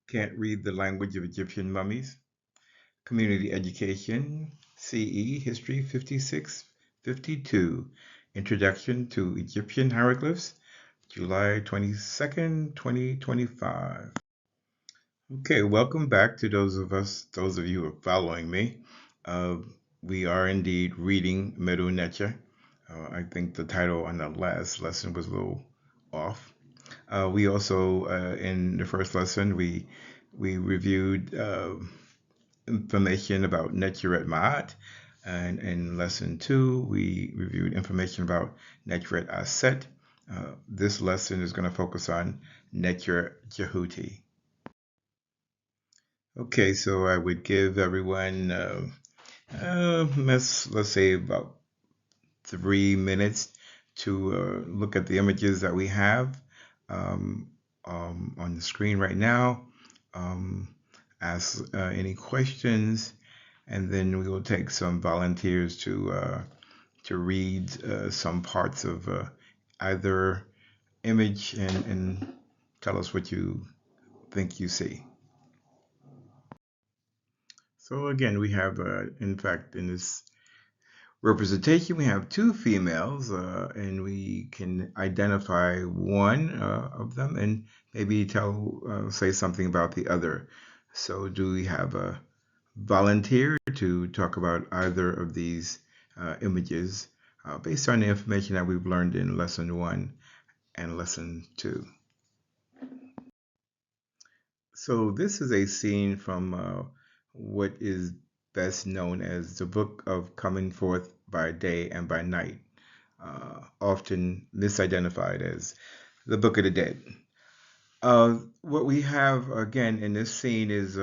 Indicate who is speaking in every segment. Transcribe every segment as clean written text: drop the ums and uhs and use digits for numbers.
Speaker 1: Can't read the language of Egyptian mummies. Community education, CE, History 5652. Introduction to Egyptian Hieroglyphs, July 22nd, 2025. Okay, welcome back to those of you who are following me. Uh, we are indeed reading Mdw Ntr. I think the title on the last lesson was a little off. We also, in the first lesson, we reviewed information about Netjuret Ma'at, and in lesson 2, we reviewed information about Netjuret Aset. This lesson is going to focus on Netjuret Jehuti. Okay, so I would give everyone, let's say about 3 minutes to look at the images that we have um, on the screen right now. Ask any questions, and then we will take some volunteers to read some parts of either image and tell us what you think you see. So again, we have, in fact, in this representation, we have two females, and we can identify one of them and maybe say something about the other. So do we have a volunteer to talk about either of these images based on the information that we've learned in lesson 1 and lesson 2? So this is a scene from what is best known as the Book of Coming Forth by Day and by Night, often misidentified as the Book of the Dead. What we have again in this scene is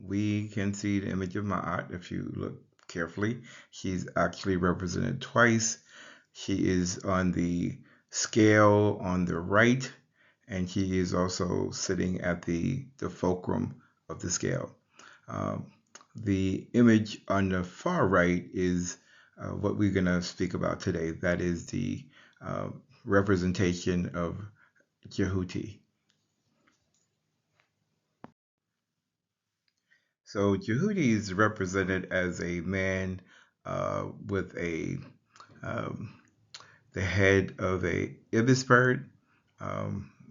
Speaker 1: we can see the image of Ma'at if you look carefully. She's actually represented twice. She is on the scale on the right, and he is also sitting at the fulcrum of the scale. The image on the far right is what we're going to speak about today. That is the representation of Jehuti. So Jehuti is represented as a man with um, the head of a ibis bird.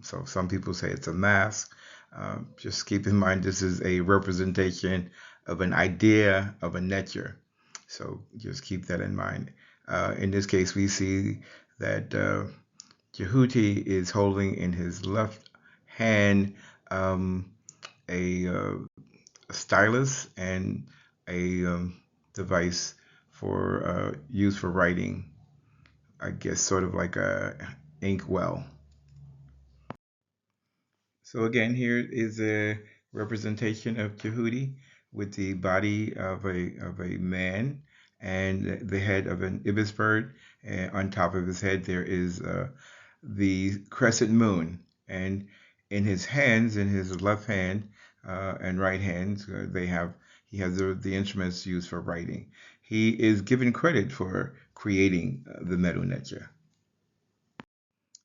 Speaker 1: So some people say it's a mask. Just keep in mind this is a representation of an idea of a Netjer. So just keep that in mind. In this case, we see that Jehuti is holding in his left hand a stylus and a device for use for writing. I guess sort of like a ink well. So again, here is a representation of Jehuti with the body of a man and the head of an ibis bird. And on top of his head, there is the crescent moon. And in his hands, in his left hand and right hands, he has the instruments used for writing. He is given credit for creating the Mdw Ntr.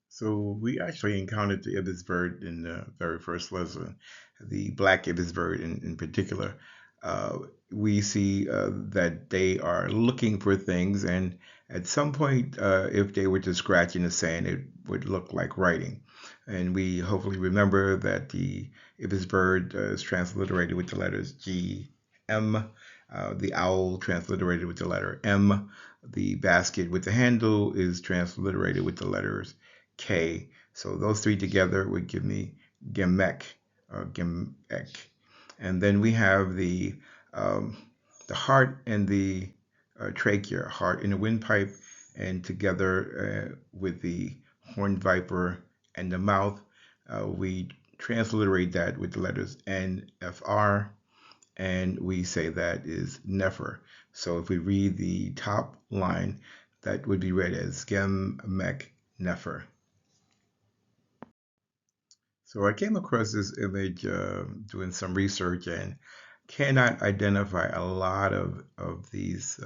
Speaker 1: So we actually encountered the ibis bird in the very first lesson, the black ibis bird in particular. We see that they are looking for things, and at some point, if they were to scratch in the sand, it would look like writing. And we hopefully remember that the ibis bird is transliterated with the letters G, M, the owl transliterated with the letter M, the basket with the handle is transliterated with the letters K. So those three together would give me Gemek or Gemek. And then we have the heart and the trachea, heart in the windpipe, and together with the horned viper and the mouth, we transliterate that with the letters NFR, and we say that is Nefer. So if we read the top line, that would be read as Gemek Nefer. So I came across this image doing some research and cannot identify a lot of these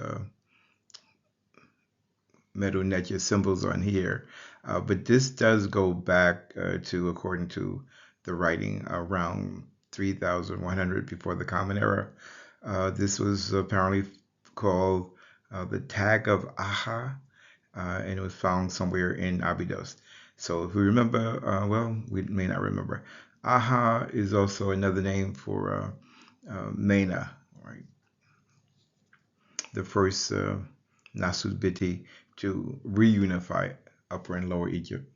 Speaker 1: Mdw Ntr symbols on here. But this does go back to, according to the writing, around 3100 before the Common Era. This was apparently called the Tag of Aha, and it was found somewhere in Abydos. So if we remember, well, we may not remember. Aha is also another name for Mena, right? The first Nasut Biti to reunify Upper and Lower Egypt.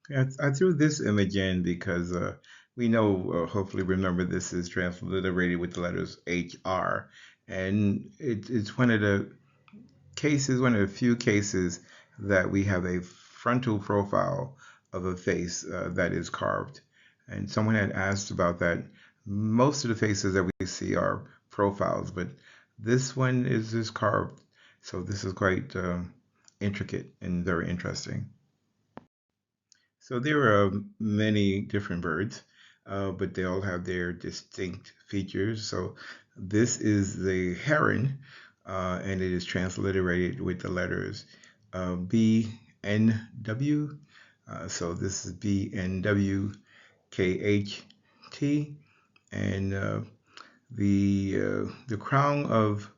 Speaker 1: I threw this image in because we know, hopefully remember, this is transliterated with the letters HR. And it's one of the cases, one of the few cases that we have a frontal profile of a face that is carved. And someone had asked about that. Most of the faces that we see are profiles, but this one is just carved. So this is quite intricate and very interesting. So there are many different birds, but they all have their distinct features. So this is the heron, and it is transliterated with the letters BNW. So this is BNWKHT, and the crown of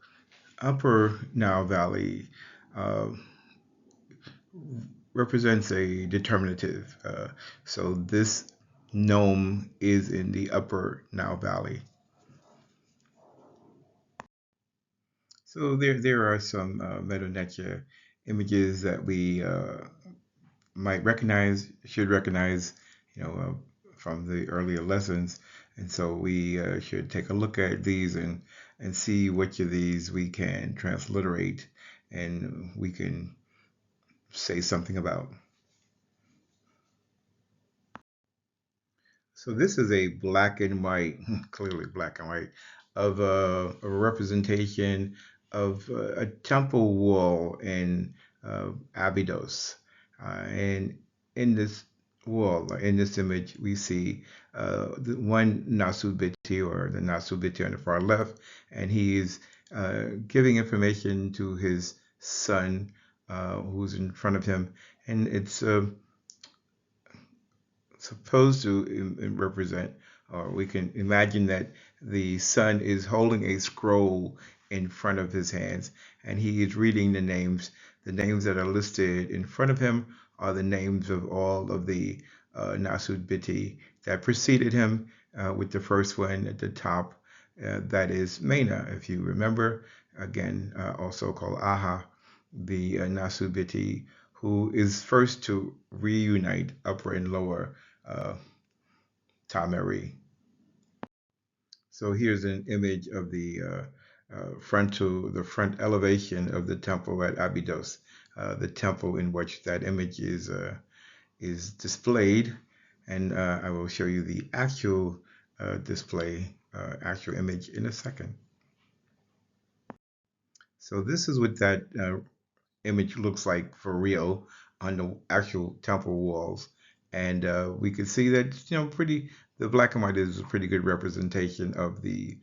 Speaker 1: Upper Nile Valley uh, represents a determinative. So this gnome is in the Upper Nile Valley. So there are some Mdw Ntr images that we might recognize, should recognize, from the earlier lessons. And so we should take a look at these and see which of these we can transliterate and we can say something about. So this is a black and white, clearly black and white, of a representation of a temple wall in Abydos. And in this wall, in this image, we see the one Nasubiti, or the Nasubiti on the far left, and he is giving information to his son who's in front of him. And it's supposed to represent, or we can imagine that the son is holding a scroll in front of his hands and he is reading the names. The names that are listed in front of him are the names of all of the Nasud Biti that preceded him, with the first one at the top, that is Mena, if you remember, again, also called Aha, the Nasud Biti who is first to reunite Upper and Lower uh, Tamari. So here's an image of the the front elevation of the temple at Abydos, the temple in which that image is displayed, and I will show you the actual display, actual image in a second. So this is what that image looks like for real on the actual temple walls. And we can see that, the black and white is a pretty good representation of the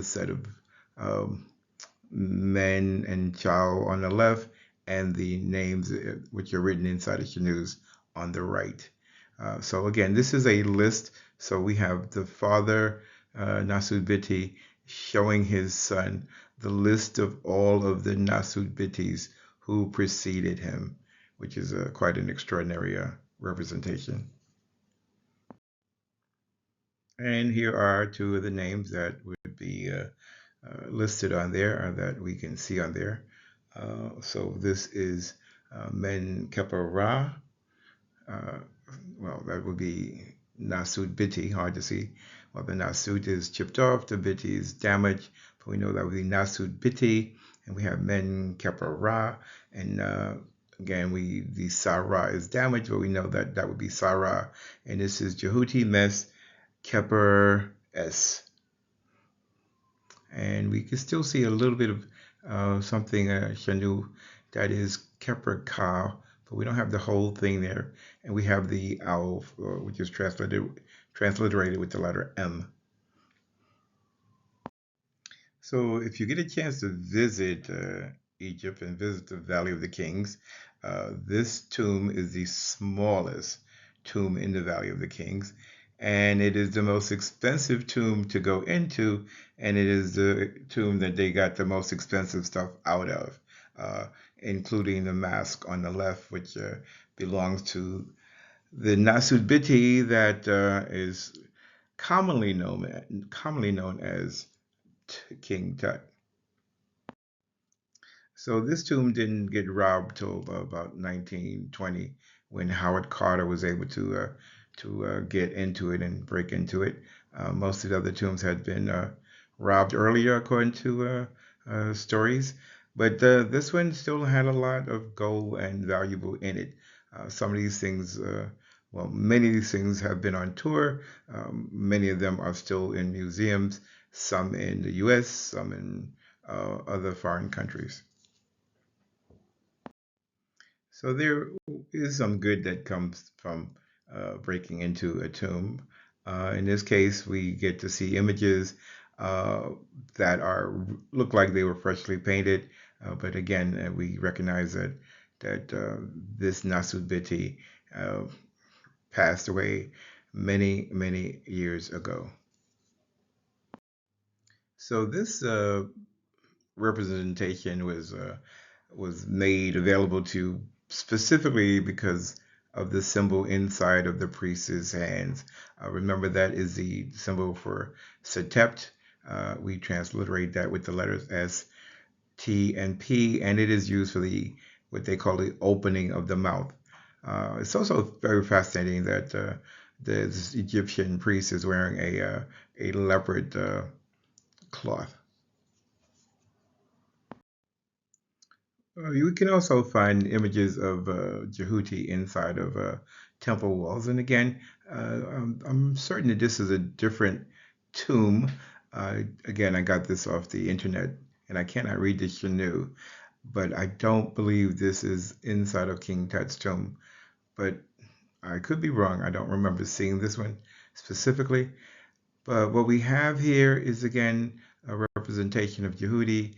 Speaker 1: set of um, men and child on the left and the names which are written inside of Shanu's on the right. So again, this is a list. So we have the father, Nasud Biti, showing his son the list of all of the Nasud Bitis who preceded him, which is quite an extraordinary representation. And here are two of the names that would be listed on there, or that we can see on there. So this is Men Kepa Ra. Well, that would be Nasud Biti, hard to see. Well, the Nasud is chipped off, the Biti is damaged, but we know that would be Nasud Biti. And we have Men Kepa Ra, and again, the Sarah is damaged, but we know that that would be Sarah. And this is Jehuti Mes Keper S. And we can still see a little bit of something, Shanu, that is Keper Ka, but we don't have the whole thing there. And we have the owl, which is transliterated with the letter M. So if you get a chance to visit Egypt and visit the Valley of the Kings, this tomb is the smallest tomb in the Valley of the Kings. and it is the most expensive tomb to go into, and it is the tomb that they got the most expensive stuff out of, uh, including the mask on the left, which belongs to the Nasudbiti that is commonly known as King Tut. So this tomb didn't get robbed till about 1920, when Howard Carter was able to get into it and break into it. Most of the other tombs had been robbed earlier, according to stories, but this one still had a lot of gold and valuable in it. Some of these things, well, many of these things have been on tour. Many of them are still in museums, some in the U.S., some in other foreign countries. So there is some good that comes from breaking into a tomb. In this case, we get to see images uh, that are look like they were freshly painted, but again, we recognize that this Nasubiti uh, passed away many years ago. So this representation was made available to specifically because of the symbol inside of the priest's hands. Remember, that is the symbol for Setept. We transliterate that with the letters S, T, and P, and it is used for the what they call the opening of the mouth. It's also very fascinating that this Egyptian priest is wearing a leopard cloth. You can also find images of Jehuti inside of temple walls. And again, I'm certain that this is a different tomb. Again, I got this off the internet, and I cannot read the Shanu, but I don't believe this is inside of King Tut's tomb. But I could be wrong. I don't remember seeing this one specifically. But what we have here is again a representation of Yehudi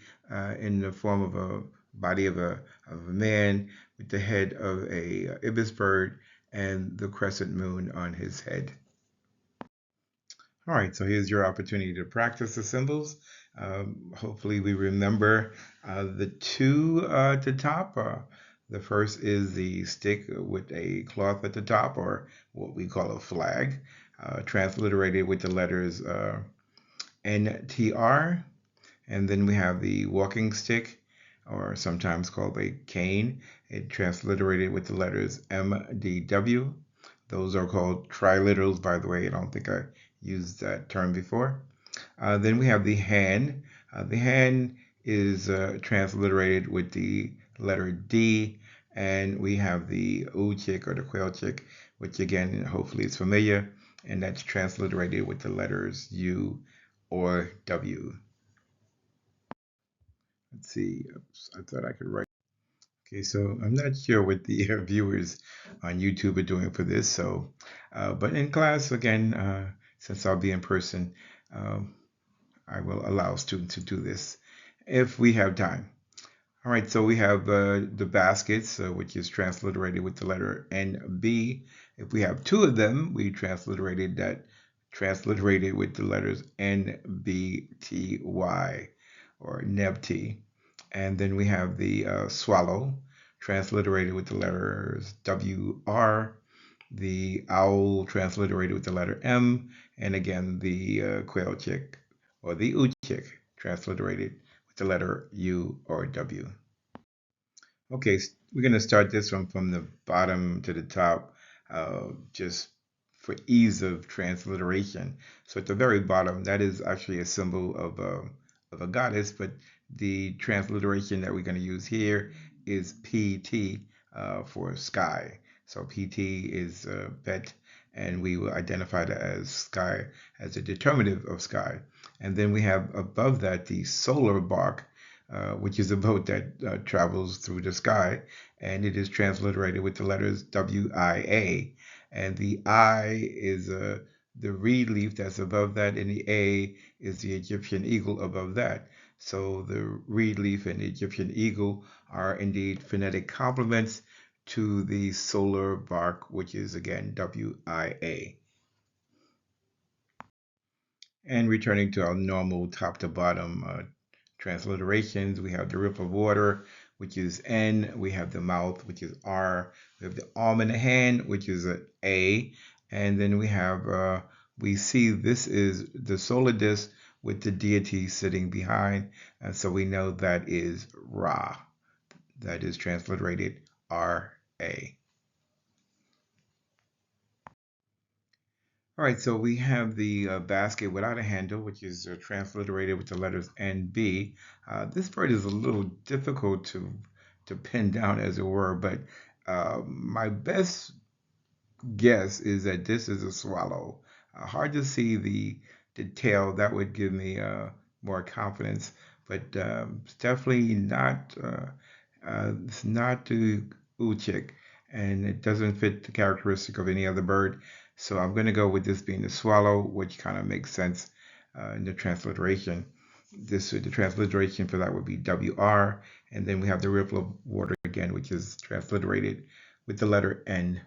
Speaker 1: in the form of a body of a man with the head of a ibis bird and the crescent moon on his head. All right, so here's your opportunity to practice the symbols. Hopefully we remember the two at the top. The first is the stick with a cloth at the top, or what we call a flag, transliterated with the letters NTR. And then we have the walking stick, or sometimes called a cane. It transliterated with the letters MDW. Those are called triliterals, by the way. I don't think I used that term before. Then we have the hand. The hand is transliterated with the letter D, and we have the chick or the quail chick, which again, hopefully is familiar, and that's transliterated with the letters U or W. Let's see. Oops, I thought I could write. Okay, so I'm not sure what the viewers on YouTube are doing for this. So, but in class, again, since I'll be in person, um, I will allow students to do this if we have time. All right, so we have the baskets, which is transliterated with the letter NB. If we have two of them, we transliterated with the letters NBTY or NEBT. And then we have the swallow, transliterated with the letters WR, the owl transliterated with the letter M, and again the quail chick or the chick transliterated with the letter U or W. Okay, we're going to start this one from the bottom to the top, just for ease of transliteration. So at the very bottom, that is actually a symbol of a goddess, but the transliteration that we're going to use here is PT for sky. So PT is pet, and we will identify that as sky as a determinative of sky. And then we have above that the solar bark, which is a boat that travels through the sky, and it is transliterated with the letters WIA. And the I is the reed leaf that's above that, and the A is the Egyptian eagle above that. So the reed leaf and the Egyptian eagle are indeed phonetic complements to the solar bark, which is again WIA. And returning to our normal top to bottom transliterations, we have the rip of water, which is N. We have the mouth, which is R. We have the arm in the hand, which is an A. And then we have, we see this is the solar disk with the deity sitting behind. And so we know that is Ra. That is transliterated R-A. All right, so we have the basket without a handle, which is transliterated with the letters N, B. This bird is a little difficult to pin down, as it were, but my best guess is that this is a swallow. Hard to see the tail. That would give me more confidence, but it's definitely not. It's not the Uchik, and it doesn't fit the characteristic of any other bird. So I'm going to go with this being the swallow, which kind of makes sense in the transliteration. The transliteration for that would be WR, and then we have the ripple of water again, which is transliterated with the letter N.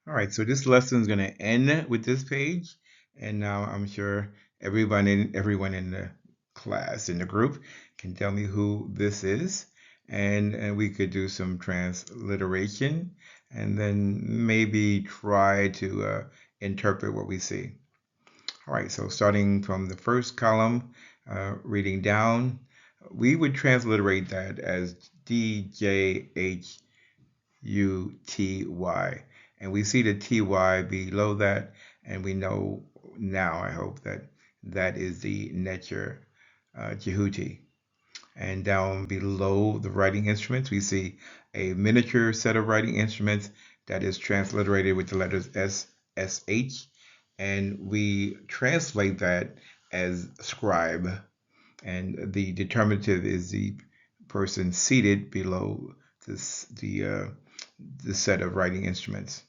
Speaker 1: All right, so this lesson is going to end with this page, and now I'm sure everyone in the class, in the group, can tell me who this is, and we could do some transliteration, and then maybe try to interpret what we see. All right, so starting from the first column, reading down, we would transliterate that as DJH UTY. And we see the TY below that, and we know now, I hope, that that is the Ntr Jehuti. And down below the writing instruments, we see a miniature set of writing instruments that is transliterated with the letters S, SH, and we translate that as scribe. And the determinative is the person seated below the set of writing instruments.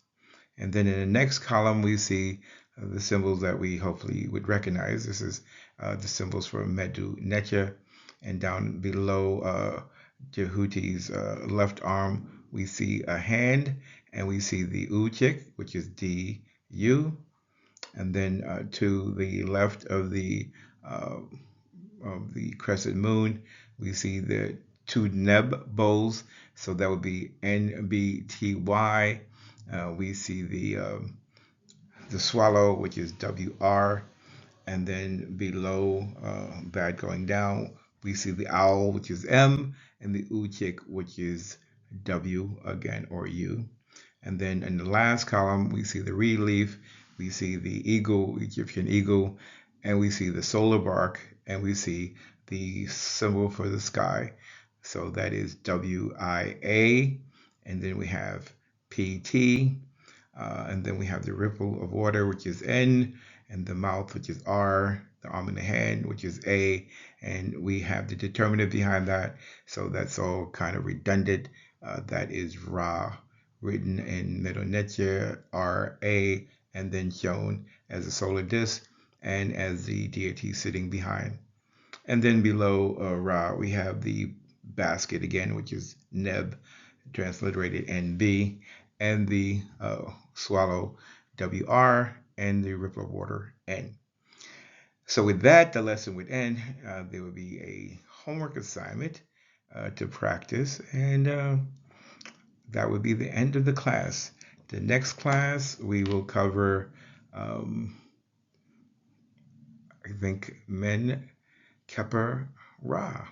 Speaker 1: And then in the next column, we see the symbols that we hopefully would recognize. This is the symbols for Mdw Ntr. And down below Jehuti's left arm, we see a hand, and we see the Uchik, which is DU. And then to the left of the crescent moon, we see the two neb bowls, so that would be NBTY. We see the swallow, which is WR, and then below that going down, we see the owl, which is M, and the uchik, which is W again, or U. And then in the last column, we see the reed leaf, we see the eagle, Egyptian eagle, and we see the solar bark, and we see the symbol for the sky. So that is WIA, and then we have PT, and then we have the ripple of water, which is N, and the mouth, which is R, the arm and the hand, which is A, and we have the determinative behind that. So that's all kind of redundant. That is Ra, written in Mdw Ntr, RA, and then shown as a solar disk and as the deity sitting behind. And then below Ra, we have the basket again, which is Neb, transliterated NB, and the swallow WR, and the ripple of water N. So with that, the lesson would end. There would be a homework assignment to practice, and that would be the end of the class. The next class, we will cover, I think, Men Keper Ra.